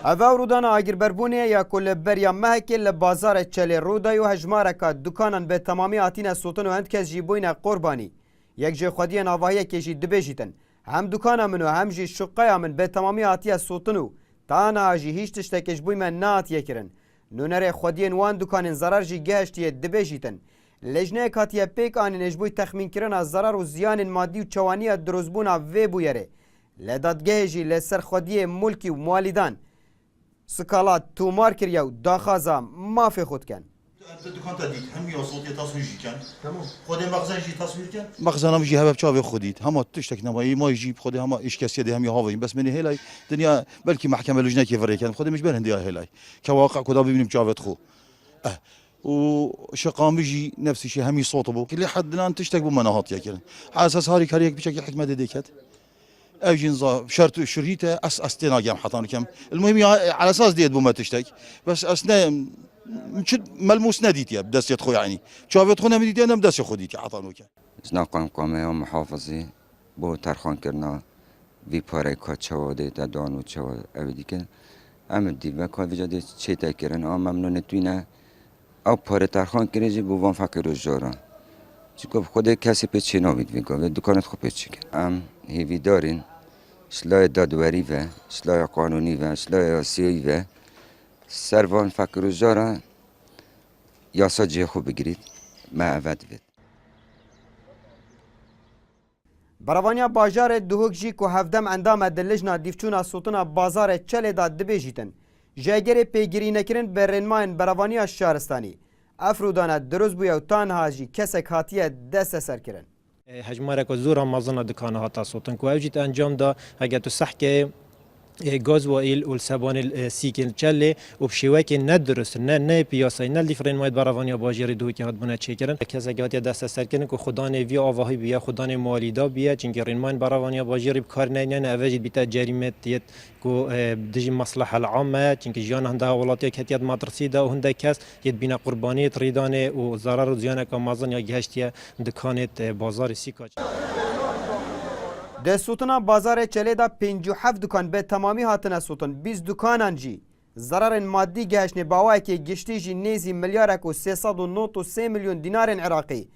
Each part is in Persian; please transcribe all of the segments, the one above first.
اوه رودان آگربربونه یا کل بریا مهک لبازار چلی رودای و هجمارکا دکانان به تمامی آتین سوتن و هند کس جیبوین قربانی یک جه خودی نواهی کشی دبیجیتن هم دکان من و هم جی شقای من به تمامی آتی سوتن و تانا جی هیچ تشتکش بوی من نات یکرن نونر خودی وان دکان ضرر جی گهشتی دبیجیتن لجنه کاتیه پیک آن نجبوی تخمین کرن از ضرر و زیان مادی و چوانی دروزبونا وی بویره لدادگه جی لسر خودی ملکی و موالیدان سکالات تومار کریا و داخازا مافی خود کن. دکان تا دید هم یا صوتی تصویر کن. تمام. خود مغزن جی تصویر کن. مغزن هم جی هباب چاوی خودید. همه تشتک نمایی ما جیب خود همه ایش کسی ده هم یهاویم بس منی هلای دنیا بلکی محکمه لجنه کی فری کن خود مش بر هندی هلای که واقع کدا ببینیم چاوت خو. وشقام جي نفس الشيء هم يصوت بو كل حد الان تشتك بمناهات ياكل على اساس هاري كاريك بشكل حكمه ديكت او جنزا شرط شريته استنا جام حطان كم المهم على اساس ديت بما تشتك بس اسنا ملموس نديت يا بدس يدخل يعني شافت خونا مديت انا بدس خديت حطانوك زنا قامه محافظه بو ترخان کرنا وی پاره کاچو دیتا دانو چو او دیگه ام دی و کا وجد چه تا کرن ام ممنون توینه او پاره ترخان کریجی بو وان فکر روزجارا چیکو خود کسی پیچ نامید میگه و دکانت خوب پیچ ام هیوی دارین اصلاح دادوری و اصلاح قانونی و اصلاح سیاسی و سروان فکر روزجارا یاسا جه خوب بگیرید معود وید براوانیا باجار دهوک جی کو هفدم اندام دلجنا دیفچونا سوتنا بازار چله دا دبیجیتن جاگر پیگیری نکرن برنماین براوانیا شهرستانی افرودانه دروز بویا و تانها جی کسک هاتیه دست سر کرن هجمارك زور مازن دكان هاتا صوتن كو اوجيت انجام دا اگه تو صحكه غاز وائل والسبان السيكل تشلي وبشواكي ندرس نه بياسي نه ديفرين مايد براوانيا باجيري دو كي هاد بنا تشيكرن كذا گات دست سر كن كو خدان في اواهي بيا خدان ماليدا بيا چنگرين مان براوانيا باجيري بكار نه اوجيت بيتا جريمه تيت كو دجي مصلحه العامه چنگ جان هنده ولاتي كتيات مدرسي دا وهنده كاس يد بنا قرباني تريدانه وضرر زيانه كمازن يا گهشتيه دكانت بازار سيكاچ ده سوتنا بازار چله دا 57 دکان به تمامی هاتنه سوتن 20 دکانان جی ضرر مادی گهشنه باوای که گشتی جی نیزی ملیارک و 393 میلیون دینار عراقی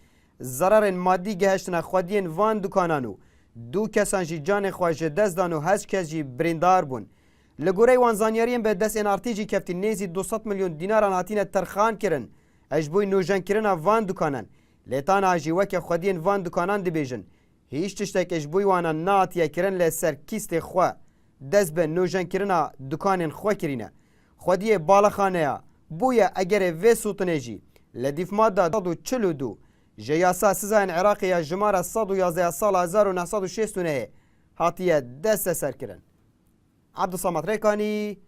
ضرر مادی گهشتنه خودین وان دکانانو دو کسان جی جان خواهش دست دانو هش کس جی بریندار بون لگوره وانزانیاریم به دست انارتی جی کفتی نیزی 200 میلیون دیناران هاتین ترخان کرن اجبوی نوجن کرن وان دکانان لیتان آجی وک خودین وان دکانان دی بیجن هیچ تشتکش بوی وانا نات یا کرن لسر کیست خوا دست به نوجن کرنا دکان خوا کرینه خودی بالخانه بویا اگر وی سوتنه جی لدیف ماده 142 جیاسا سزاین عراقی یا جماره 111 سال 1969 هاتیه دست سر کرن عبدالصمد ریکانی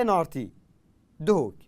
NRT دهوک